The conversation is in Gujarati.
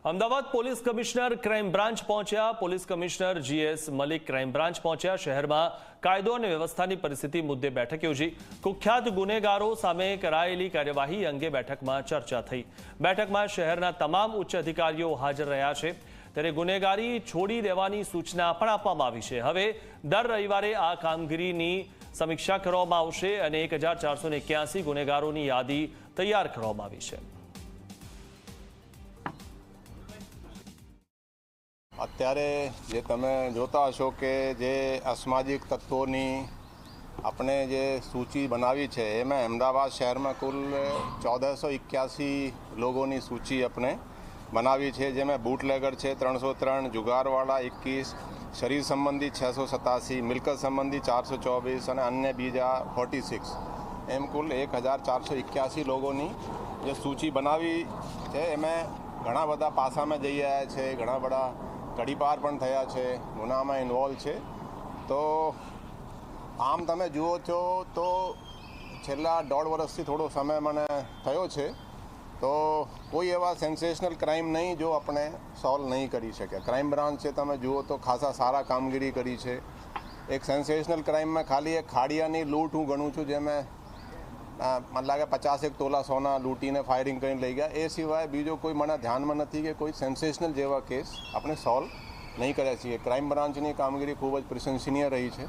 Ahmedabad police commissioner crime branch પહોંચ્યા। Police commissioner GS Malik crime branch પહોંચ્યા। શહેરમાં કાયદો અને વ્યવસ્થાની પરિસ્થિતિ મુદ્દે બેઠક યોજી। કુખ્યાત ગુનેગારો સામે કરાયેલી કાર્યવાહી અંગે બેઠકમાં ચર્ચા થઈ। બેઠકમાં શહેરના તમામ ઉચ્ચ અધિકારીઓ હાજર રહ્યા છે। ત્યારે ગુનેગારી છોડી દેવાની સૂચના પણ આપવામાં આવી છે। હવે દર રવિવારે આ કામગીરીની સમીક્ષા કરવામાં આવશે અને 1481 ગુનેગારોની યાદી તૈયાર કરવામાં આવી છે। અત્યારે જે તમે જોતા હશો કે જે અસામાજિક તત્વોની આપણે જે સૂચિ બનાવી છે એમાં અમદાવાદ શહેરમાં કુલ 1481 લોકોની સૂચિ આપણે બનાવી છે। જેમાં બૂટલેગર છે 303, જુગારવાળા 21, શરીર સંબંધી 687, મિલકત સંબંધી 424 અને અન્ય બીજા 46, એમ કુલ 1481 લોકોની જે સૂચિ બનાવી છે। એમાં ઘણા બધા પાસામાં જઈ રહ્યા છે, ઘણા બધા કડીપાર પણ થયા છે, ગુનામાં ઇન્વોલ્વ છે। તો આમ તમે જુઓ છો તો છેલ્લા 1.5 વર્ષથી થોડો સમય મને થયો છે, તો કોઈ એવા સેન્સેશનલ ક્રાઇમ નહીં જો આપણે સોલ્વ નહીં કરી શક્યા। ક્રાઇમ બ્રાન્ચ છે, તમે જુઓ તો ખાસા સારા કામગીરી કરી છે। એક સેન્સેશનલ ક્રાઇમમાં ખાલી એક ખાડિયાની લૂંટ હું ગણું છું, જેમાં મને લાગે 50 તોલા સોના લૂંટીને ફાયરિંગ કરીને લઈ ગયા। એ સિવાય બીજો કોઈ મને ધ્યાનમાં નથી કે કોઈ સેન્સેશનલ જેવા કેસ આપણે સોલ્વ નહીં કર્યા છીએ। ક્રાઇમ બ્રાન્ચની કામગીરી ખૂબ જ પ્રશંસનીય રહી છે।